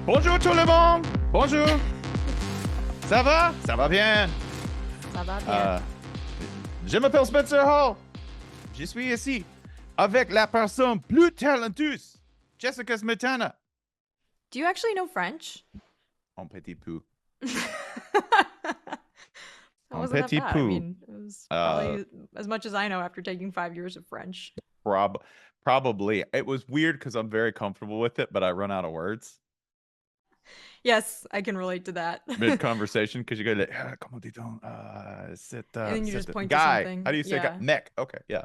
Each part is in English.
Bonjour tout le monde. Bonjour. Ça va? Ça va bien. Ça va bien. Je m'appelle Spencer Hall. Je suis ici avec la personne plus talentueuse, Jessica Smetana. Do you actually know French? Un petit peu. That Un wasn't that petit bad. peu. I mean, it was probably as much as I know after taking 5 years of French. Probably. It was weird because I'm very comfortable with it, but I run out of words Yes, I can relate to that. mid-conversation because you go like, comment dit-on? And then you just point to Guy. something. How do you say guy? Yeah. Neck. Okay, yeah.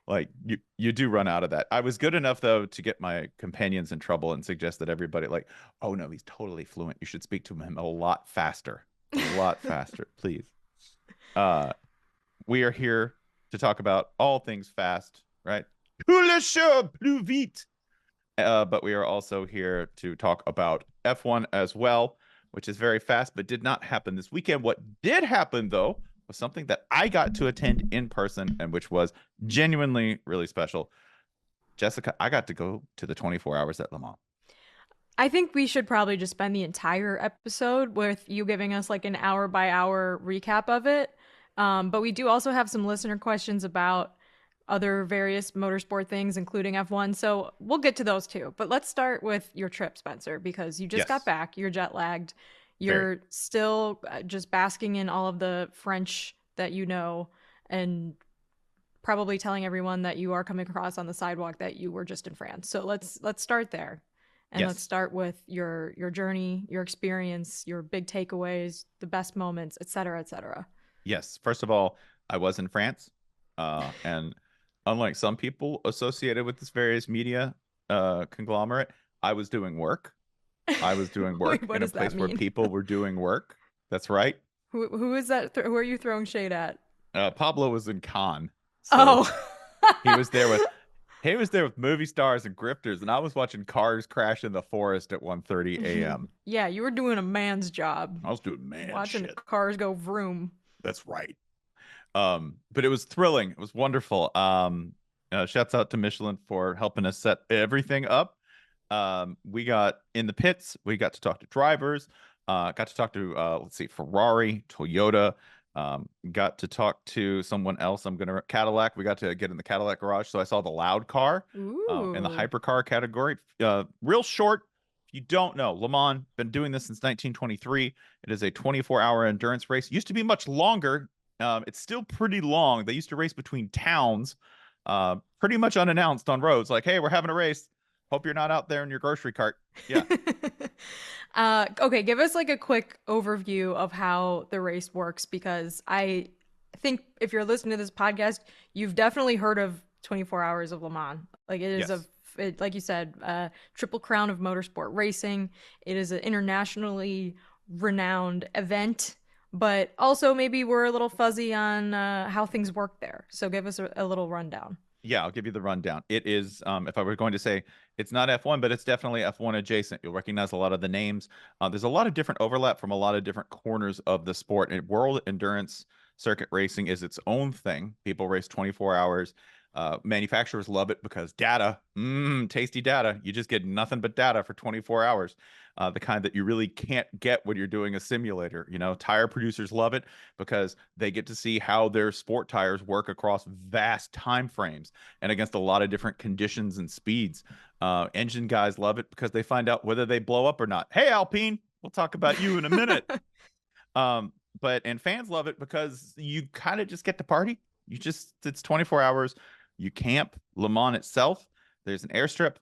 Like you do run out of that. I was good enough though to get my companions in trouble and suggest that everybody like, oh no, he's totally fluent. You should speak to him a lot faster. A lot faster, please. We are here to talk about all things fast, right? Plus le show, plus vite. But we are also here to talk about F1 as well, which is very fast, but did not happen this weekend. What did happen, though, was something that I got to attend in person and which was genuinely really special. Jessica, I got to go to the 24 hours at Lemont. I think we should probably just spend the entire episode with you giving us like an hour by hour recap of it. But we do also have some listener questions about other various motorsport things, including F1. So we'll get to those too. But let's start with your trip, Spencer, because you just got back. You're jet lagged. You're still just basking in all of the French that you know and probably telling everyone that you are coming across on the sidewalk that you were just in France. So let's start there. And let's start with your journey, your experience, your big takeaways, the best moments, et cetera, et cetera. Yes. First of all, I was in France. And unlike some people associated with this various media conglomerate, I was doing work. I was doing work Wait, what in a does that place where mean? people were doing work. That's right. Who is that? Who are you throwing shade at? Pablo was in Cannes. So Oh. he was there with movie stars and grifters, and I was watching cars crash in the forest at 1:30 a.m. Yeah, you were doing a man's job. I was doing man watching shit. Cars go vroom. That's right. But it was thrilling. It was wonderful. Shouts out to Michelin for helping us set everything up. We got in the pits. We got to talk to drivers. Got to talk to let's see, Ferrari, Toyota. Got to talk to someone else. Cadillac. We got to get in the Cadillac garage. So I saw the loud car in the hypercar category. Real short. If you don't know, Le Mans been doing this since 1923. It is a 24-hour endurance race. Used to be much longer. It's still pretty long. They used to race between towns, pretty much unannounced on roads. Like, hey, we're having a race. Hope you're not out there in your grocery cart. Yeah. Okay, give us like a quick overview of how the race works, because I think if you're listening to this podcast, you've definitely heard of 24 Hours of Le Mans. Like it is like you said, triple crown of motorsport racing. It is an internationally renowned event, but also maybe we're a little fuzzy on how things work there. So give us a little rundown. Yeah, I'll give you the rundown. It is, if I were going to say, it's not F1, but it's definitely F1 adjacent. You'll recognize a lot of the names. There's a lot of different overlap from a lot of different corners of the sport. And world endurance circuit racing is its own thing. People race 24 hours. Manufacturers love it because data, tasty data. You just get nothing but data for 24 hours. The kind that you really can't get when you're doing a simulator. You know, tire producers love it because they get to see how their sport tires work across vast time frames and against a lot of different conditions and speeds. Engine guys love it because they find out whether they blow up or not. Hey, Alpine, we'll talk about you in a minute. And fans love it because you kind of just get to party. It's 24 hours. You camp. Le Mans itself, there's an airstrip,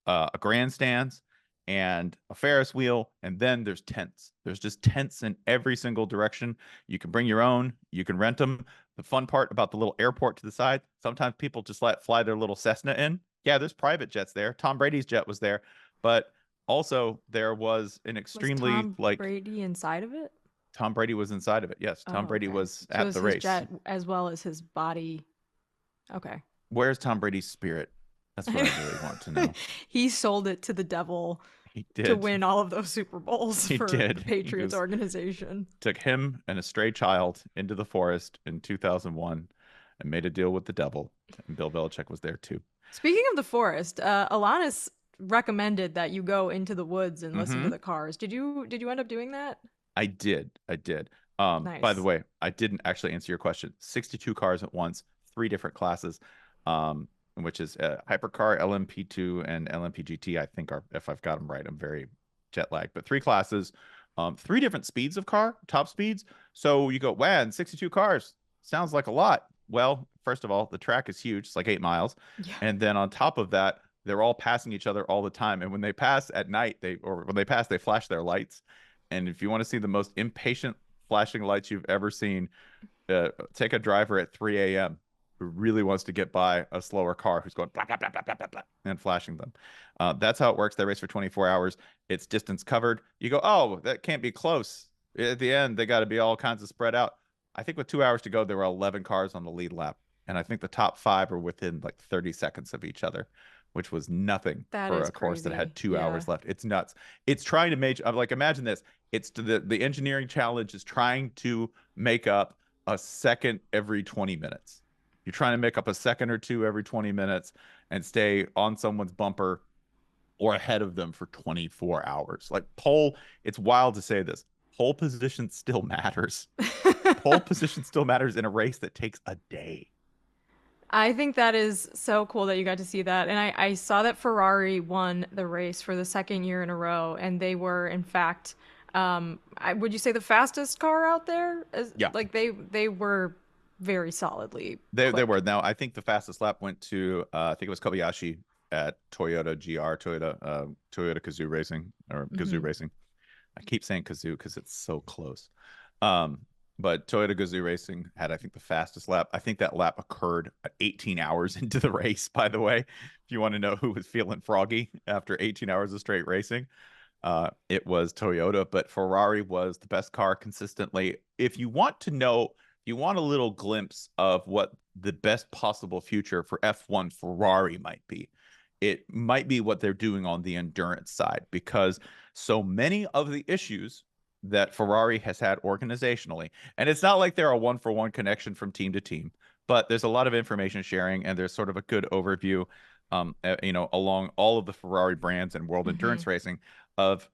a grandstands, and a Ferris wheel, and then there's tents. There's just tents in every single direction. You can bring your own. You can rent them. The fun part about the little airport to the side, sometimes people just fly their little Cessna in. Yeah, there's private jets there. Tom Brady's jet was there, but also there was an extremely was Tom Brady inside of it? Tom Brady was inside of it. Yes, Tom Brady was at the race. His jet as well as his body. Okay. Where's Tom Brady's spirit? That's what I really want to know. He sold it to the devil. He did. To win all of those Super Bowls for the Patriots organization. Took him and a stray child into the forest in 2001 and made a deal with the devil. And Bill Belichick was there too. Speaking of the forest, Alanis recommended that you go into the woods and listen to Mm-hmm. the cars. Did you end up doing that? I did. I did. By the Nice. way, I didn't actually answer your question. 62 cars at once, three different classes, um, which is Hypercar, LMP2, and LMP GT. I think are, if I've got them right, I'm very jet lagged, but three classes, three different speeds of car, top speeds. So you go, wow, and 62 cars sounds like a lot. Well, first of all, the track is huge. It's like 8 miles. Yeah. And then on top of that, they're all passing each other all the time. And when they pass at night, or when they pass, they flash their lights. And if you want to see the most impatient flashing lights you've ever seen, take a driver at 3 a.m. who really wants to get by a slower car who's going blah, blah, blah, blah, blah, blah, blah, and flashing them. That's how it works. They race for 24 hours. It's distance covered. You go, oh, that can't be close. At the end, they got to be all kinds of spread out. I think with 2 hours to go, there were 11 cars on the lead lap. And I think the top five are within like 30 seconds of each other, which was nothing That for is a course that crazy. had two Yeah. hours left. It's nuts. It's trying to make, I'm like, imagine this. It's the engineering challenge is trying to make up a second every 20 minutes. You're trying to make up a second or two every 20 minutes and stay on someone's bumper or ahead of them for 24 hours. Like pole, it's wild to say this. Pole position still matters. Pole position still matters in a race that takes a day. I think that is so cool that you got to see that. And I saw that Ferrari won the race for the second year in a row, and they were, in fact, would you say the fastest car out there? Yeah, Like they were very solidly they quick. were. Now I think the fastest lap went to I think it was Kobayashi at Toyota GR, Toyota Kazoo Racing or Gazoo Hmm. Racing. I keep saying Kazoo because it's so close. Um, but Toyota Gazoo Racing had, I think, the fastest lap. I think that lap occurred at 18 hours into the race, by the way. If you want to know who was feeling froggy after 18 hours of straight racing, it was Toyota, but Ferrari was the best car consistently. If you want to know, you want a little glimpse of what the best possible future for F1 Ferrari might be. It might be what they're doing on the endurance side because so many of the issues that Ferrari has had organizationally, and it's not like they're a one for one connection from team to team, but there's a lot of information sharing and there's sort of a good overview, along all of the Ferrari brands and world Hmm. endurance racing of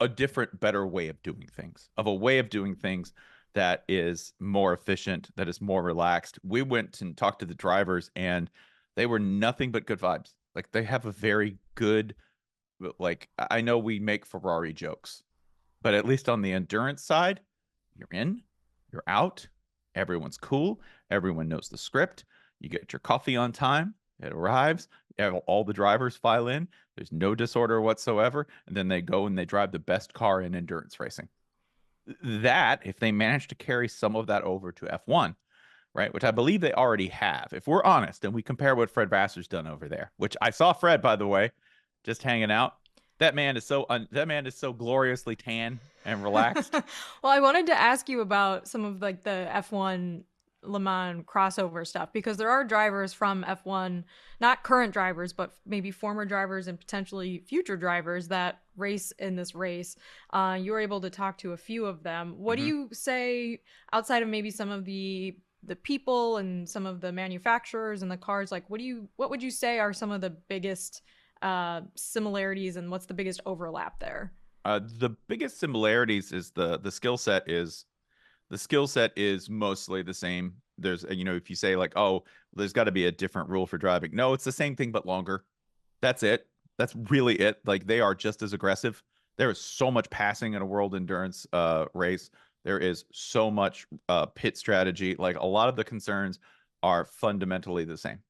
a different, better way of doing things, of a way of doing things that is more efficient, that is more relaxed. We went and talked to the drivers, and they were nothing but good vibes. Like they have a very good, like I know we make Ferrari jokes, but at least on the endurance side, you're in, you're out, everyone's cool, everyone knows the script. You get your coffee on time, it arrives, all the drivers file in, there's no disorder whatsoever, and then they go and they drive the best car in endurance racing. That, if they manage to carry some of that over to F1, right, which I believe they already have, if we're honest and we compare what Fred Vasser's done over there, which I saw Fred, by the way, just hanging out. That man is so gloriously tan and relaxed. Well, I wanted to ask you about some of like the F1 Le Mans crossover stuff because there are drivers from F1, not current drivers, but maybe former drivers and potentially future drivers that race in this race. You were able to talk to a few of them. What do Mm-hmm. you say outside of maybe some of the people and some of the manufacturers and the cars? Like, what would you say are some of the biggest similarities and what's the biggest overlap there? The biggest similarities is the skill set is mostly the same. There's, if you say like, oh, there's got to be a different rule for driving. No, it's the same thing but longer. That's it. That's really it. Like they are just as aggressive. There is so much passing in a world endurance race. There is so much pit strategy. Like a lot of the concerns are fundamentally the same.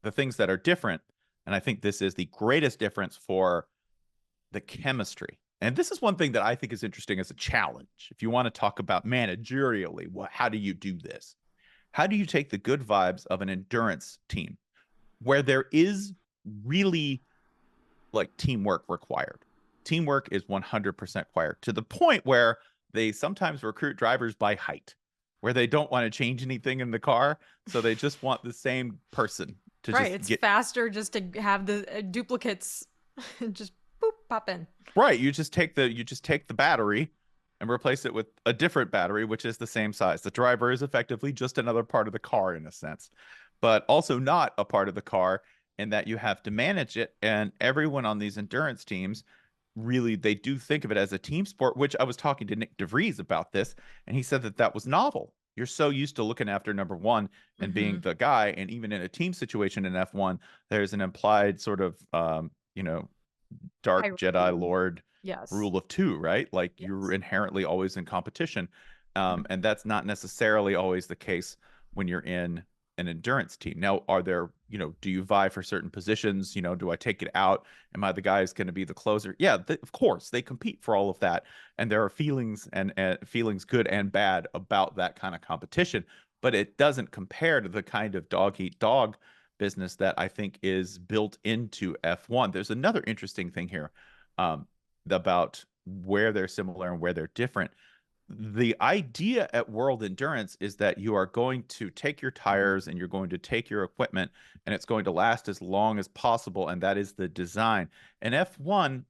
The things that are different, and I think this is the greatest difference for the chemistry. And this is one thing that I think is interesting as a challenge. If you want to talk about managerially, how do you do this? How do you take the good vibes of an endurance team where there is really like teamwork required? Teamwork is 100% required to the point where they sometimes recruit drivers by height, where they don't want to change anything in the car. So they just want the same person to Right, just it's get faster just to have the duplicates just boop pop in. right. You just take the battery and replace it with a different battery, which is the same size. The driver is effectively just another part of the car in a sense, but also not a part of the car. and that you have to manage it. And everyone on these endurance teams really, they do think of it as a team sport, which I was talking to Nick DeVries about this, and he said that that was novel. You're so used to looking after number one and being Mm-hmm. the guy, and even in a team situation in F1, there's an implied sort of dark Jedi Hierarchy. Lord Yes. rule of two, right? Like you're Yes. inherently always in competition. Mhm. And that's not necessarily always the case when you're in an endurance team. Now, are there, do you vie for certain positions? Do I take it out? Am I the guy who's going to be the closer? Yeah, of course, they compete for all of that. And there are feelings and feelings good and bad about that kind of competition. But it doesn't compare to the kind of dog eat dog business that I think is built into F1. There's another interesting thing here um, about where they're similar and where they're different. The idea at World Endurance is that you are going to take your tires and you're going to take your equipment and it's going to last as long as possible. And that is the design. In F1,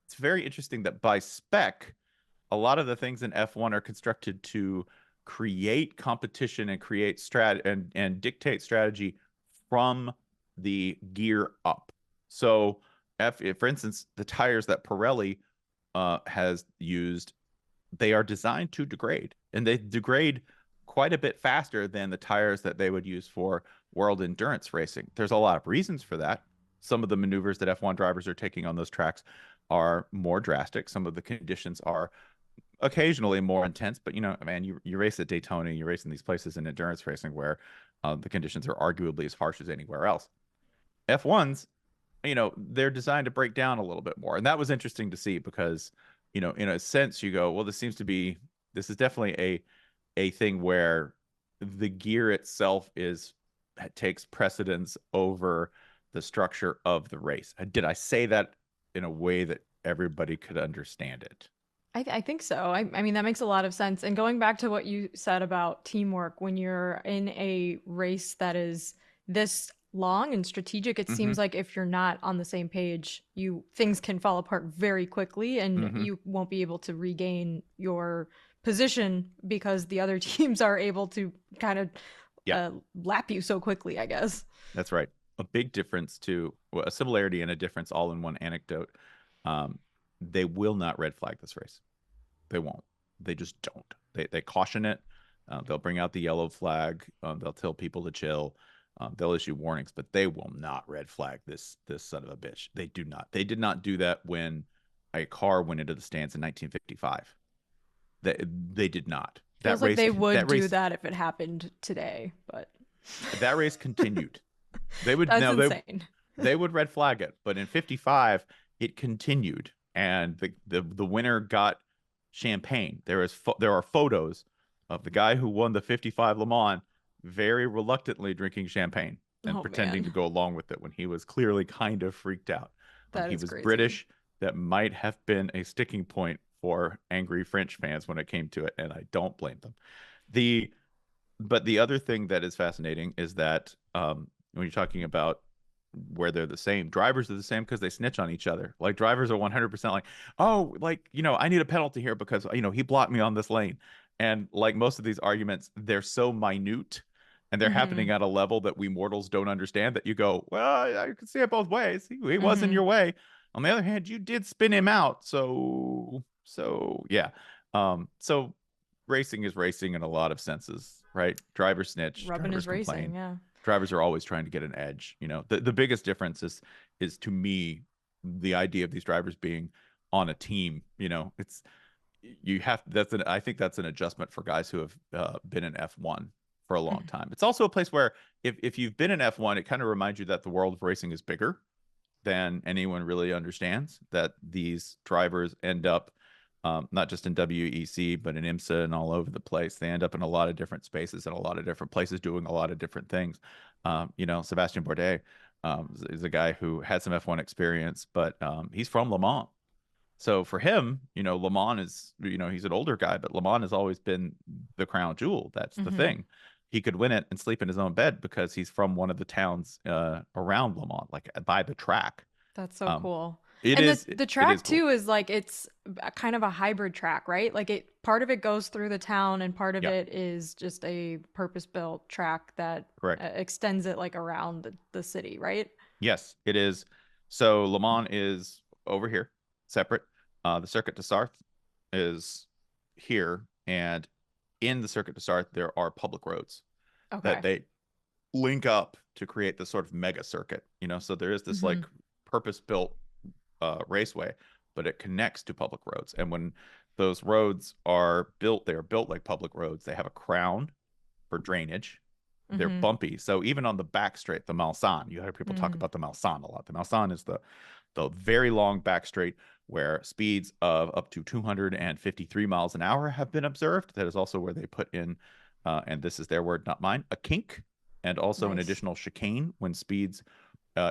it's very interesting that by spec, a lot of the things in F1 are constructed to create competition and create and dictate strategy from the gear up. So, for instance, the tires that Pirelli has used, they are designed to degrade, and they degrade quite a bit faster than the tires that they would use for world endurance racing. There's a lot of reasons for that. Some of the maneuvers that F1 drivers are taking on those tracks are more drastic. Some of the conditions are occasionally more intense, but man, you race at Daytona, you race in these places in endurance racing where the conditions are arguably as harsh as anywhere else. F1s, they're designed to break down a little bit more. And that was interesting to see because, in a sense, you go, well, this is definitely a thing where the gear itself takes precedence over the structure of the race. Did I say that in a way that everybody could understand it? I think so. I mean, that makes a lot of sense. And going back to what you said about teamwork, when you're in a race that is this long and strategic, it Mm-hmm. seems like if you're not on the same page, things can fall apart very quickly and Mm-hmm. you won't be able to regain your position because the other teams are able to kind of Yeah. lap you so quickly, I guess. That's right. A big difference too, well, a similarity and a difference all in one anecdote. Um, they will not red flag this race. They won't. They just don't. They caution it. They'll bring out the yellow flag. They'll tell people to chill. They'll issue warnings, but they will not red flag this son of a bitch. They do not. They did not do that when a car went into the stands in 1955. They did not. Feels like they would do that if it happened today, but That race continued. They would that's no insane. they would red flag it, but in 55 it continued, and the winner got champagne. There are photos of the guy who won the 55 Le Mans very reluctantly drinking champagne and Oh pretending man, to go along with it when he was clearly kind of freaked out. that He is was crazy. British. That might have been a sticking point for angry French fans when it came to it, and I don't blame them. The but the other thing that is fascinating is that when you're talking about where they're the same, drivers are the same because they snitch on each other. Like drivers are 100% like, oh, like, I need a penalty here because, he blocked me on this lane. And like most of these arguments, they're so minute and they're happening Mhm. at a level that we mortals don't understand that you go, well, I can see it both ways. He was in your Mhm. way. On the other hand, you did spin him out. So yeah. So racing is racing in a lot of senses, right? Drivers snitch, Rubbing drivers is racing, complain. yeah. Drivers are always trying to get an edge. The biggest difference is to me the idea of these drivers being on a team. It's you have I think that's an adjustment for guys who have been in F1 for a long Mhm. time. It's also a place where if you've been in F1, it kind of reminds you that the world of racing is bigger than anyone really understands, that these drivers end up not just in WEC, but in IMSA and all over the place. They end up in a lot of different spaces and a lot of different places doing a lot of different things. Sebastian Bourdais is a guy who had some F1 experience, but he's from Lemont. So for him, Lemont is, he's an older guy, but Lemont has always been the crown jewel. That's the Mhm. thing. He could win it and sleep in his own bed because he's from one of the towns around Lemont, like by the track. That's so Um, cool. It And is the it is track cool. too is like it's kind of a hybrid track, right? Like it part of it goes through the town and part of Yeah, it is just a purpose-built track that correct. extends it like around the city, right? Yes, it is. So Le Mans is over here, separate. The Circuit de Sarthe is here, and in the Circuit de Sarthe there are public roads that Okay. they link up to create this sort of mega circuit. So there is this Mm-hmm. like purpose-built raceway, but it connects to public roads. And when those roads are built, they are built like public roads. They have a crown for drainage. They're Mm-hmm. bumpy. So even on the back straight, the Malsan, you hear people talk Mm. about the Malsan a lot. The Malsan is the very long back straight where speeds of up to 253 miles an hour have been observed. That is also where they put in, and this is their word, not mine, a kink, and also an Nice. additional chicane when speeds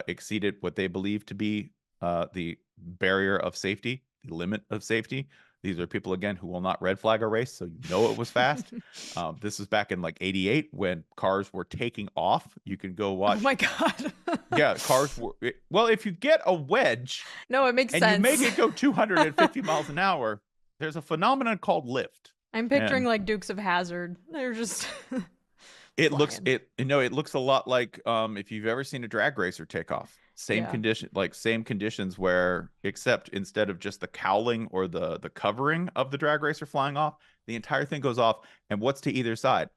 exceeded what they believe to be the barrier of safety, the limit of safety. These are people, again, who will not red flag a race, so it was fast. This is back in like 88 when cars were taking off. You can go Oh watch. my God. Yeah, cars were. Well, if you get a wedge No, it makes and you make sense. it go 250 miles an hour, there's a phenomenon called lift. I'm picturing And like Dukes of Hazzard. They're just it looks flying. it looks a lot like if you've ever seen a drag racer take off. Yeah. Same conditions where except instead of just the cowling or the covering of the drag racer flying off, the entire thing goes off. And what's to either side?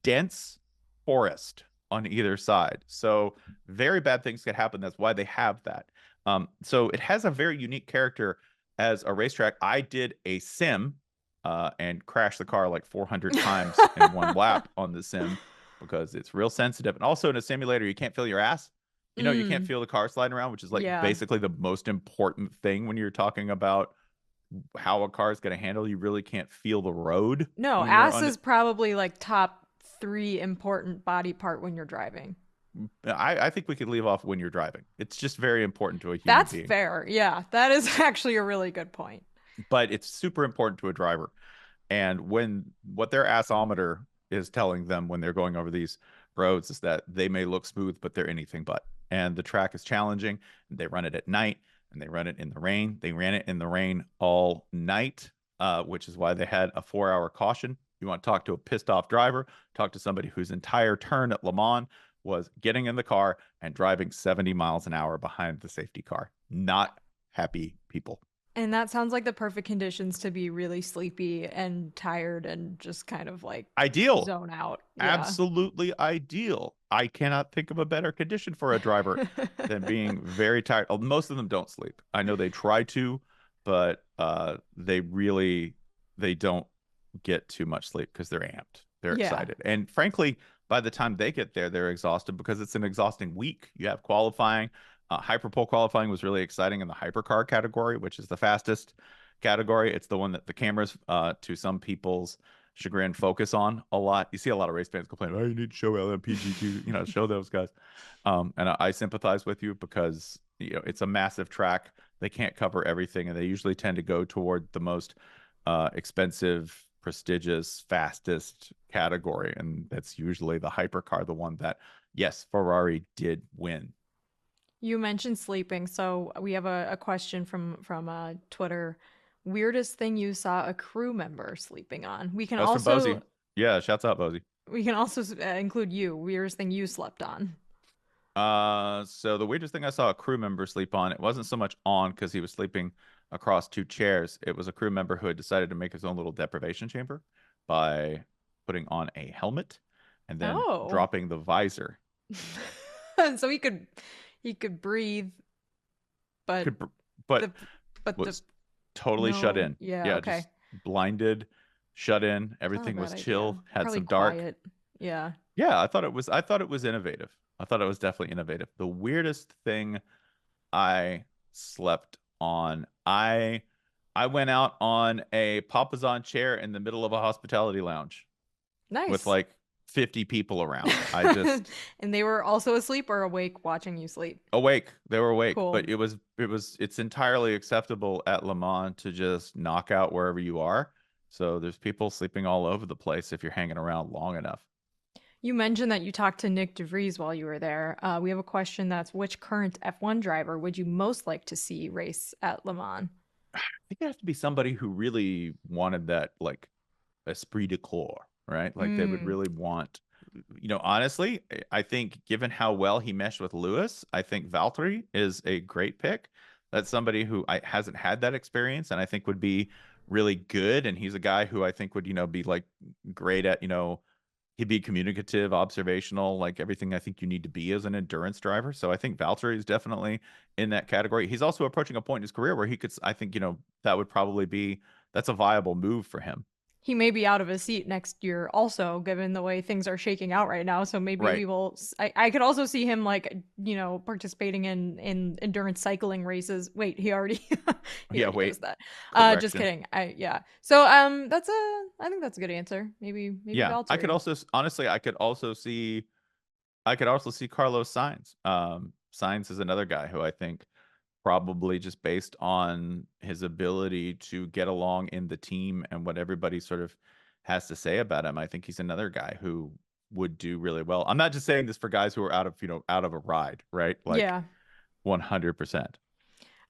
Dense forest on either side. So very bad things could happen. That's why they have that. So it has a very unique character as a racetrack. I did a sim and crashed the car like 400 times in one lap on the sim because it's real sensitive. And also in a simulator, you can't feel your ass. You can't Mm, feel the car sliding around, which is like yeah. basically the most important thing when you're talking about how a car is going to handle. You really can't feel the road No, when you're ass on it. is probably like top three important body part when you're driving. I think we could leave off when you're driving. It's just very important to a human That's being, fair. Yeah, that is actually a really good point. but it's super important to a driver. And when what their assometer is telling them when they're going over these roads is that they may look smooth, but they're anything but. And the track is challenging. They run it at night and they run it in the rain. They ran it in the rain all night, which is why they had a 4 hour caution. You want to talk to a pissed off driver, talk to somebody whose entire turn at Le Mans was getting in the car and driving 70 miles an hour behind the safety car. Not happy people. And that sounds like the perfect conditions to be really sleepy and tired and just kind of like Ideal. zone out. Yeah. Absolutely ideal. I cannot think of a better condition for a driver than being very tired. Most of them don't sleep. I know they try to, but they don't get too much sleep because they're amped. They're Yeah. excited. And frankly, by the time they get there, they're exhausted because it's an exhausting week. You have qualifying. Hyperpole qualifying was really exciting in the hypercar category, which is the fastest category. It's the one that the cameras, to some people's chagrin, focus on a lot. You see a lot of race fans complain, "Oh, you need to show LMPGQ, show those guys." And I sympathize with you because it's a massive track. They can't cover everything, and they usually tend to go toward the most expensive, prestigious, fastest category, and that's usually the hypercar, the one that, yes, Ferrari did win. You mentioned sleeping, so we have a question from Twitter. Weirdest thing you saw a crew member sleeping on. That was from Bozy. Yeah, shouts out Bozy. We can also include you. Weirdest thing you slept on. So the weirdest thing I saw a crew member sleep on, it wasn't so much on because he was sleeping across two chairs. It was a crew member who had decided to make his own little deprivation chamber by putting on a helmet and then Oh. dropping the visor. So he could breathe, but Could, but the but the was totally shut no. in. Yeah, Yeah, okay. just blinded, shut in. It's not a Everything bad was idea. chill, had Probably some dark. quiet. Yeah. Yeah, I thought it was innovative. I thought it was definitely innovative. The weirdest thing I slept on. I went out on a papasan chair in the middle of a hospitality lounge with Nice. like 50 people around. I just And they were also asleep or awake watching you sleep. awake. They were awake, Cool. but it's entirely acceptable at Le Mans to just knock out wherever you are. So there's people sleeping all over the place if you're hanging around long enough. You mentioned that you talked to Nick DeVries while you were there. We have a question that's which current F1 driver would you most like to see race at Le Mans? I think it has to be somebody who really wanted that like esprit de corps, right? Like they would Mm, really want, honestly, I think given how well he meshed with Lewis, I think Valtteri is a great pick. That's somebody who hasn't had that experience and I think would be really good. And he's a guy who I think would, be like great at, he'd be communicative, observational, like everything I think you need to be as an endurance driver. So I think Valtteri is definitely in that category. He's also approaching a point in his career where he could, I think, that would probably be, that's a viable move for him. he may be out of his seat next year, also, given the way things are shaking out right now. So maybe Right. we will. I could also see him like participating in endurance cycling races. Wait, he already he Yeah, already does wait. that. Just Correction. kidding. Yeah. So that's a I think that's a good answer. Maybe Yeah. I could Valtteri. also honestly, I could also see Carlos Sainz. Sainz is another guy who I think probably just based on his ability to get along in the team and what everybody sort of has to say about him, I think he's another guy who would do really well. I'm not just saying this for guys who are out of a ride, right? Like Yeah. 100%.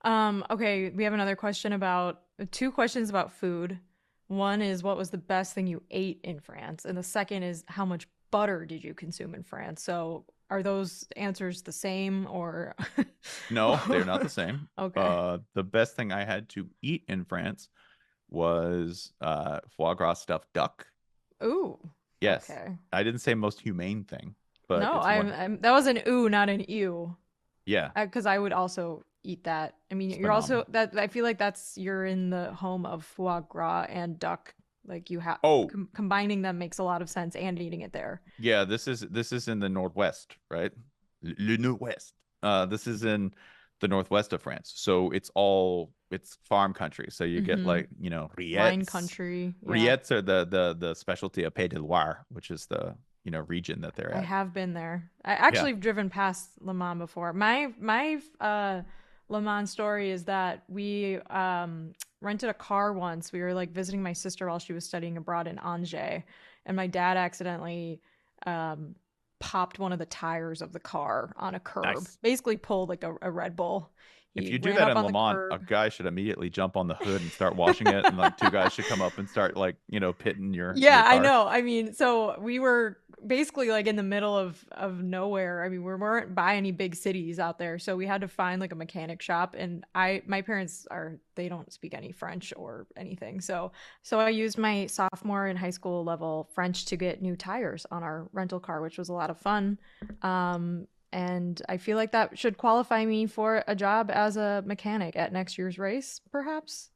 Okay, we have another question about two questions about food. One is what was the best thing you ate in France? And the second is how much butter did you consume in France? So are those answers the same or No, they're not the same. Okay. The best thing I had to eat in France was foie gras stuffed duck. Ooh. Yes. Okay. I didn't say most humane thing, but No, it's one. I'm that was an ooh, not an ew. Yeah, Because I would also eat that. I mean, it's you're also phenomenal. that. I feel like you're in the home of foie gras and duck. Like you have Oh, combining them makes a lot of sense, and eating it there. yeah, this is in the Northwest, right? Le Nord-Ouest. This is in the northwest of France. So it's farm country. So you get Mm-hmm. like, Wine rillettes. country. Yeah, Rillettes are the specialty of Pays de Loire, which is the, region that they're I at. have been there. I Yeah. actually have driven past Le Mans before. My Le Mans story is that we rented a car once. We were like visiting my sister while she was studying abroad in Angers, and my dad accidentally um, popped one of the tires of the car on a curb. Nice. Basically, pulled like a Red Bull. If He you do ran that up in on the Lemont, a curb. guy should immediately jump on the hood and start washing it, and like two guys should come up and start like, pitting your Yeah, I car. know. I mean, so we were basically like in the middle of nowhere. I mean, we weren't by any big cities out there, so we had to find like a mechanic shop. And my parents they don't speak any French or anything, so I used my sophomore and high school level French to get new tires on our rental car, which was a lot of fun. And I feel like that should qualify me for a job as a mechanic at next year's race, perhaps.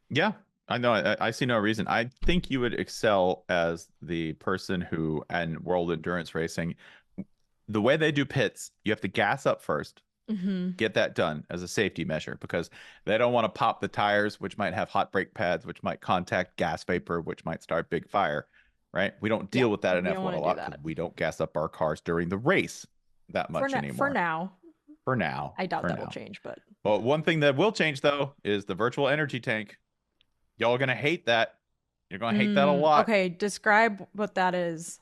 Yeah, I know. I see no reason. I think you would excel as the person who, and world endurance racing, the way they do pits, you have to gas up first, Mm-hmm. get that done as a safety measure because they don't want to pop the tires, which might have hot brake pads, which might contact gas vapor, which might start big fire, right? We don't Yeah, deal with that in we don't F1 want a to do lot because that we don't gas up our cars during the race that much for anymore now. for now. I doubt For that will now. change, but But one thing that will change though is the virtual energy tank. Y'all are gonna hate that. You're gonna hate that a lot. okay, describe what that is.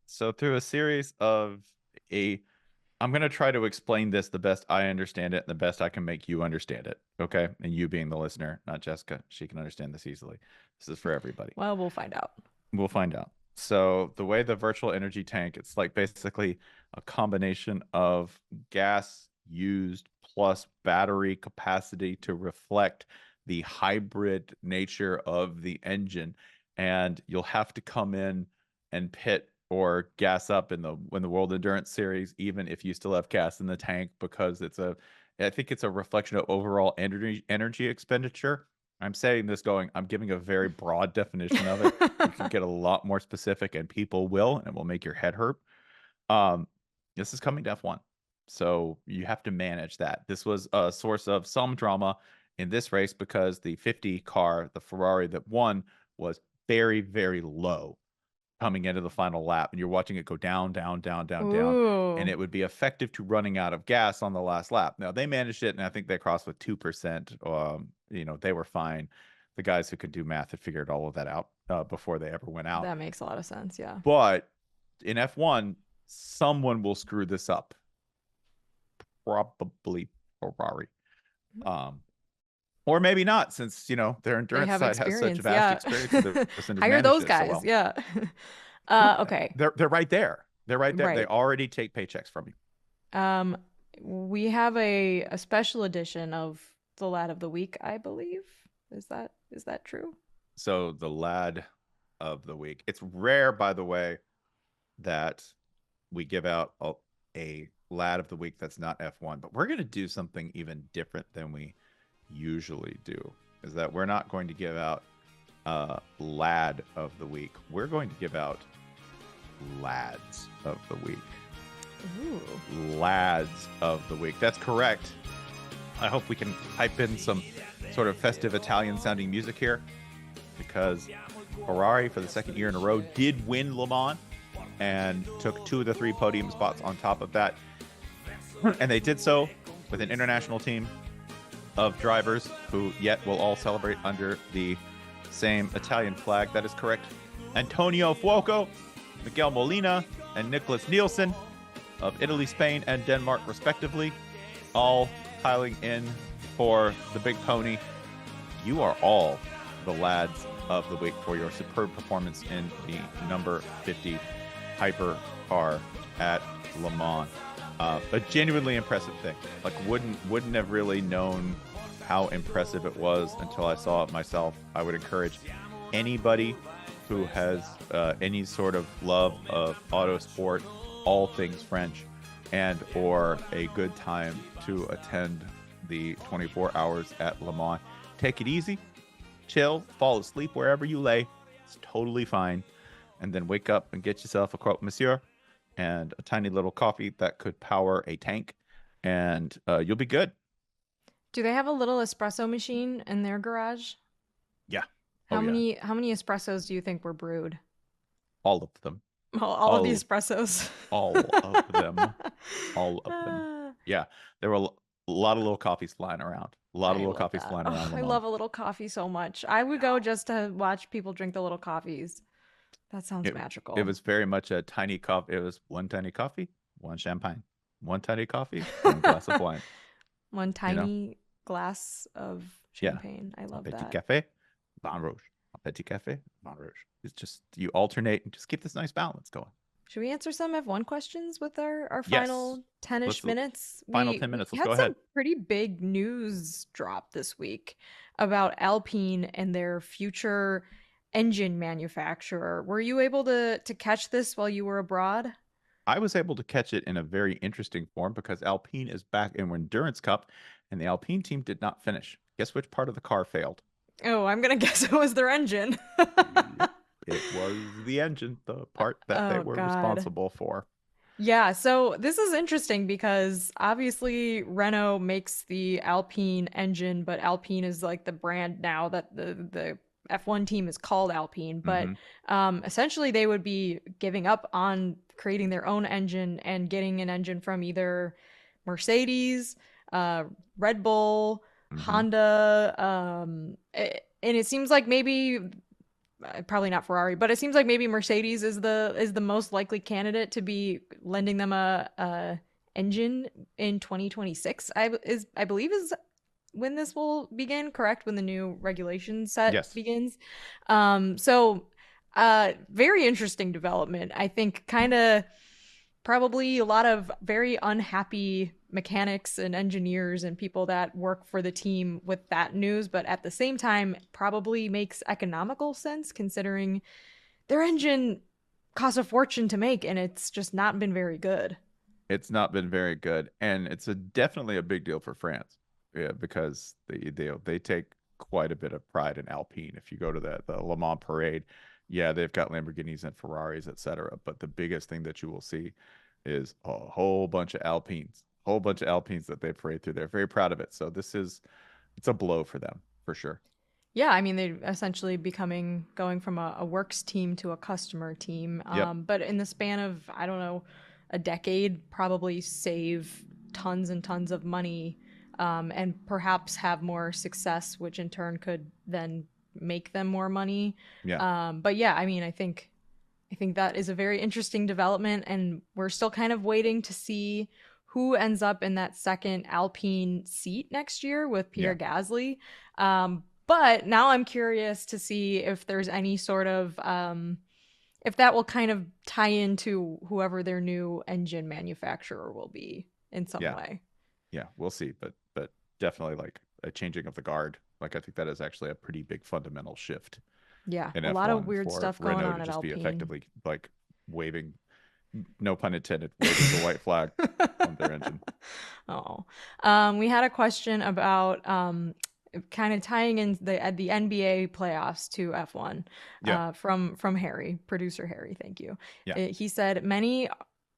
So through a series of a I'm gonna try to explain this the best I understand it and the best I can make you understand it. Okay? And you being the listener, not Jessica. She can understand this easily. This is for everybody. Well, we'll find out. We'll find out. So the way the virtual energy tank, it's like basically a combination of gas used plus battery capacity to reflect the hybrid nature of the engine. And you'll have to come in and pit or gas up in the World Endurance Series, even if you still have gas in the tank, because I think it's a reflection of overall energy expenditure. I'm saying this going, I'm giving a very broad definition of it. You can get a lot more specific, and people will, and it will make your head hurt. Um, this is coming to F1, so you have to manage that. This was a source of some drama in this race because the 50 car, the Ferrari that won, was very, very low coming into the final lap, and you're watching it go down, down, down, down, down, and Ooh, it would be effective to running out of gas on the last lap. Now they managed it, and I think they crossed with 2%. They were fine. The guys who could do math had figured all of that out before they ever went out. that makes a lot of sense. Yeah. But in F1, someone will screw this up. Probably Ferrari. Um, or maybe not, since their They endurance have side has such experience. vast Yeah. experience and this and has Hire managed those it so guys. well. Yeah. Okay. They're right there. They're right there. They Right. already take paychecks from you. Um, we have a special edition of the Lad of the Week, I believe. Is that true? So the lad of the week. It's rare, by the way, that we give out a lad of the week that's not F1, but we're going to do something even different than we usually do. Is that we're not going to give out lad of the week. We're going to give out lads of the week. Ooh. Lads of the week. That's correct. I hope we can hype in some sort of festive Italian sounding music here, because Ferrari, for the second year in a row, did win Le Mans and took 2 of the 3 podium spots on top of that. And they did so with an international team of drivers who yet will all celebrate under the same Italian flag. That is correct. Antonio Fuoco, Miguel Molina, and Nicholas Nielsen of Italy, Spain, and Denmark, respectively, all piling in for the big pony. You are all the lads of the week for your superb performance in the number 50 hyper car at Le Mans. A genuinely impressive thing. Like, wouldn't have really known how impressive it was until I saw it myself. I would encourage anybody who has any sort of love of auto sport, all things French, and or a good time to attend the 24 hours at Le Mans. Take it easy, chill, fall asleep wherever you lay. It's totally fine. And then wake up and get yourself a croque monsieur and a tiny little coffee that could power a tank, and you'll be good. Do they have a little espresso machine in their garage? Yeah. How Oh, yeah. many espressos do you think were brewed? All of them. All of the espressos. All of them. All of them. Yeah. There were a lot of little coffees flying around. A lot of I little love coffees that. flying around. Oh, I love a little coffee so much. I would go just to watch people drink the little coffees. That sounds It magical. was very much a tiny coffee. It was one tiny coffee, one champagne. One tiny coffee, one glass of wine. One You know? tiny glass of Yeah. champagne. I Un love petit that. café, vin rouge. Un petit café, vin rouge. It's just, you alternate and just keep this nice balance going. Should we answer some F1 questions with our Yes. final 10-ish minutes? Final 10 minutes. Let's had go some ahead. pretty big news drop this week about Alpine and their future engine manufacturer. Were you able to catch this while you were abroad? I was able to catch it in a very interesting form because Alpine is back in Endurance Cup, and the Alpine team did not finish. Guess which part of the car failed? Oh, I'm gonna guess it was their engine. It was the engine, the part that they Oh, were God. responsible for. Yeah, so this is interesting because obviously Renault makes the Alpine engine, but Alpine is like the brand now that the F1 team is called Alpine. But essentially, they would be giving up on creating their own engine and getting an engine from either Mercedes, Red Bull, Honda, and it seems like maybe probably not Ferrari, but it seems like maybe Mercedes is the most likely candidate to be lending them a engine in 2026. I believe is when this will begin, correct? When the new regulation set begins. So very interesting development. I think kind of probably a lot of very unhappy mechanics and engineers and people that work for the team with that news, but at the same time probably makes economical sense considering their engine costs a fortune to make and it's just not been very good. It's not been very good, and it's definitely a big deal for France, yeah, because they take quite a bit of pride in Alpine. If you go to the Le Mans parade, yeah, they've got Lamborghinis and Ferraris, etc. But the biggest thing that you will see is a whole bunch of Alpines, that they parade through. They're very proud of it. So it's a blow for them for sure. Yeah, I mean, they're essentially going from a works team to a customer team. But in the span of, I don't know, a decade, probably save tons and tons of money and perhaps have more success, which in turn could then make them more money. Yeah. But yeah, I mean, I think I think that is a very interesting development, and we're still kind of waiting to see who ends up in that second Alpine seat next year with Pierre Yeah. Gasly. But now I'm curious to see if there's any sort of if that will kind of tie into whoever their new engine manufacturer will be in some Yeah. way. Yeah. We'll see. But definitely like a changing of the guard. Like I think that is actually a pretty big fundamental shift Yeah, in a lot of F1 weird for stuff going Renault on to at just be Alpine. effectively like waving, no pun intended, waving the white flag on their engine. Oh, we had a question about kind of tying in the NBA playoffs to F1 Yeah. from Harry, producer Harry. Thank you. Yeah. He said many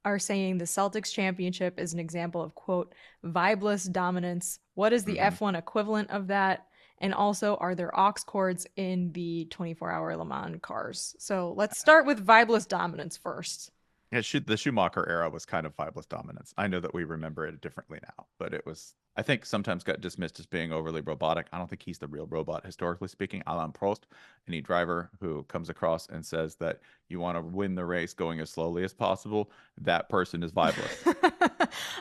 are saying the Celtics championship is an example of quote vibeless dominance. What is the Hmm. F1 equivalent of that? And also, are there aux cords in the 24-hour Le Mans cars? So let's start with vibeless dominance first. Yeah, the Schumacher era was kind of vibeless dominance. I know that we remember it differently now, but it was, I think, sometimes got dismissed as being overly robotic. I don't think he's the real robot, historically speaking. Alain Prost, any driver who comes across and says that you want to win the race going as slowly as possible, that person is vibeless.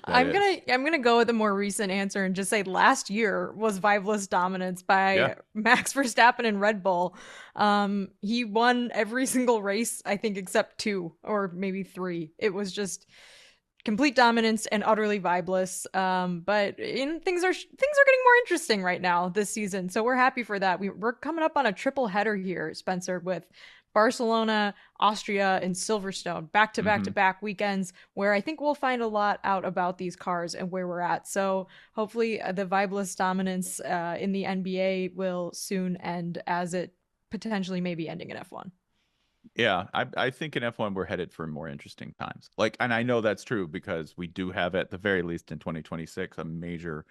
That is. I'm gonna go with a more recent answer and just say last year was vibeless dominance Yeah. by Max Verstappen and Red Bull. He won every single race, I think, except two or maybe three. It was just complete dominance and utterly vibeless. But things are getting more interesting right now this season, so we're happy for that. We're coming up on a triple header here, Spencer, with Barcelona, Austria, and Silverstone back to back to Hmm. back weekends where I think we'll find a lot out about these cars and where we're at. So hopefully the vibeless dominance in the NBA will soon end as it potentially may be ending in F1. Yeah, I think in F1 we're headed for more interesting times. Like, and I know that's true because we do have at the very least in 2026 a major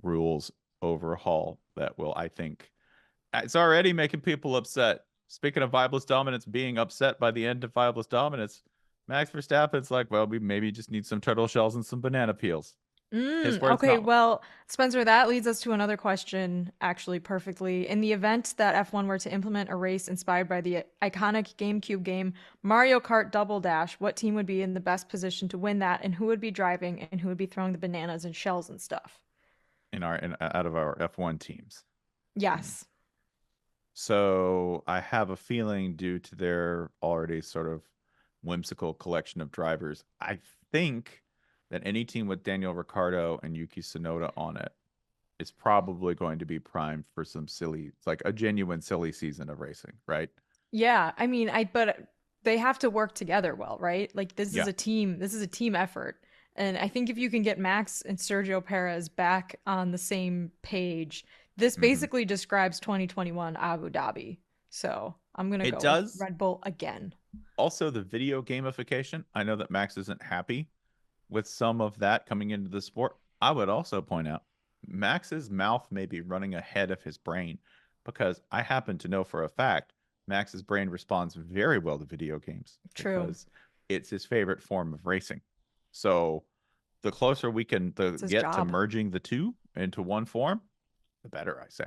rules overhaul that will, I think, it's already making people upset. Speaking of vibeless dominance being upset by the end of vibeless dominance, Max Verstappen's like, well, we maybe just need some turtle shells and some banana peels. His words, Okay, not mine. well, Spencer, that leads us to another question, actually, perfectly. In the event that F1 were to implement a race inspired by the iconic GameCube game Mario Kart Double Dash, what team would be in the best position to win that, and who would be driving, and who would be throwing the bananas and shells and stuff? Out of our F1 teams. Hmm. Yes. So I have a feeling, due to their already sort of whimsical collection of drivers, I think that any team with Daniel Ricciardo and Yuki Tsunoda on it is probably going to be primed for some silly, like a genuine silly season of racing, right? Yeah, I mean, but they have to work together well, right? Like Yeah. this is a team effort. And I think if you can get Max and Sergio Perez back on the same page, this Hmm. basically describes 2021 Abu Dhabi. So, I'm going to It go with does. Red Bull again. Also, the video gamification. I know that Max isn't happy with some of that coming into the sport. I would also point out Max's mouth may be running ahead of his brain because I happen to know for a fact Max's brain responds very well to video games True. because it's his favorite form of racing. So the closer we can It's his get to job. merging the two into one form, the better, I say.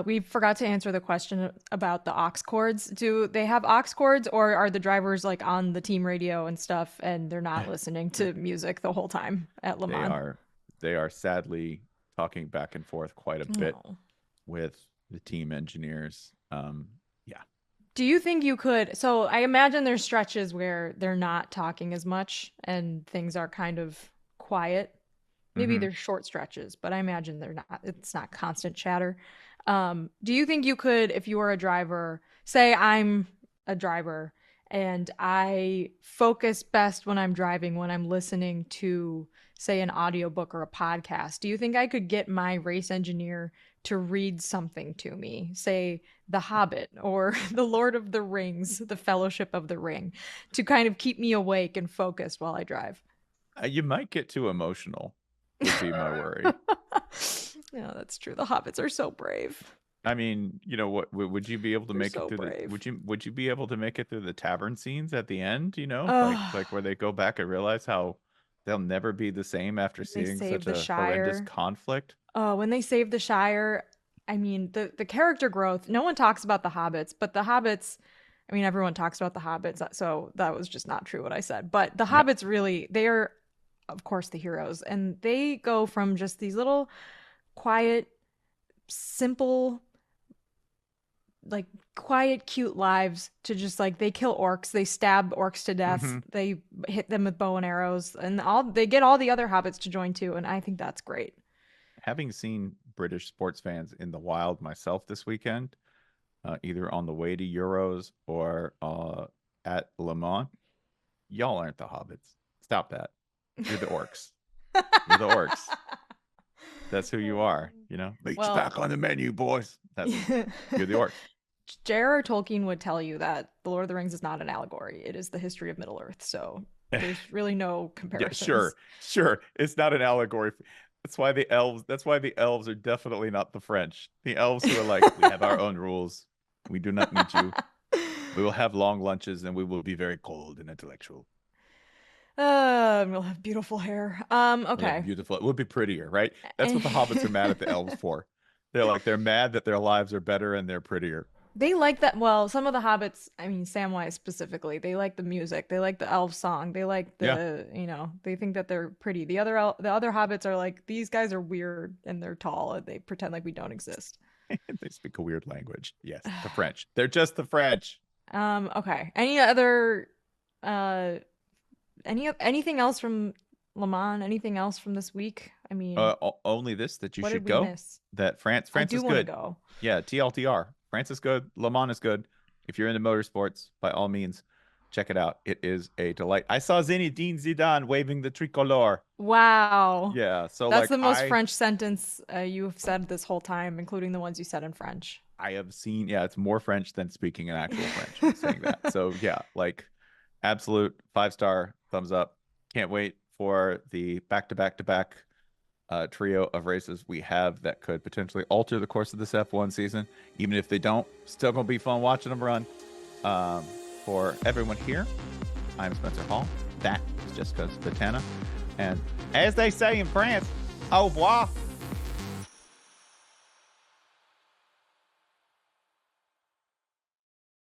We forgot to answer the question about the aux cords. Do they have aux cords, or are the drivers like on the team radio and stuff and they're not listening to music the whole time at Le They Mans? are they are sadly talking back and forth quite a bit Oh. with the team engineers. Yeah. Do you think you could? So I imagine there's stretches where they're not talking as much and things are kind of quiet. Maybe Hmm. there's short stretches, but I imagine they're not, it's not constant chatter. Do you think you could, if you were a driver, say I'm a driver and I focus best when I'm driving, when I'm listening to, say, an audiobook or a podcast, do you think I could get my race engineer to read something to me, say The Hobbit or The Lord of the Rings, The Fellowship of the Ring, to kind of keep me awake and focused while I drive? You might get too emotional, would be my worry. Yeah, that's true. The hobbits are so brave. I mean, what would you be able to They're make it so through the brave. would you be able to make it through the tavern scenes at the end, Ugh. like where they go back and realize how they'll never be the same after They seeing save such the a horrendous Shire. conflict? Oh, when they save the Shire, I mean, the character growth, no one talks about the hobbits, but the hobbits, I mean, everyone talks about the hobbits, so that was just not true what I said. But the Yep. hobbits really, they are, of course, the heroes. And they go from just these little quiet, simple, like quiet, cute lives to just like they kill orcs, they stab orcs to death, Hmm. they hit them with bow and arrows, and all they get all the other hobbits to join too. And I think that's great. Having seen British sports fans in the wild myself this weekend, either on the way to Euros or at Lemont, y'all aren't the hobbits. Stop that. You're the orcs. You're the orcs. That's who you are. You know, meat's Well, back on the menu, boys. That's you're the orcs. J.R.R. Tolkien would tell you that The Lord of the Rings is not an allegory. It is the history of Middle Earth. So there's really no Yeah, comparisons. sure. It's not an allegory. That's why the elves. That's why the elves are definitely not the French. The elves who are like, we have our own rules. We do not need you. We will have long lunches and we will be very cold and intellectual. We'll have beautiful hair. We'll have Okay. beautiful. It would be prettier, right? That's what the hobbits are mad at the elves And for. They're mad that their lives are better and they're prettier. they like that. Well, some of the hobbits, I mean, Samwise specifically, they like the music. They like the elf song. They like Yeah, they think that they're pretty. The other hobbits are like, these guys are weird and they're tall and they pretend like we don't exist. they speak a weird language. Yes, the French. They're just the French. Okay. Any other uh anything else from Lemon? Anything else from this week? I mean, Only this that you what should did we go. miss? That France I is do want to good. go. Yeah, TLTR. France is good. Le Mans is good. If you're into motorsports, by all means, check it out. It is a delight. I saw Zinedine Zidane waving the tricolore. Wow. Yeah, so That's like the most French sentence you've said this whole time, including the ones you said in French. I have seen, yeah, it's more French than speaking in actual French. I'm saying that. So yeah, like absolute 5-star thumbs up. Can't wait for the back-to-back-to-back trio of races we have that could potentially alter the course of this F1 season. Even if they don't, still gonna be fun watching them run. Um, for everyone here, I'm Spencer Hall. That is Jessica Spatana. And as they say in France, au revoir.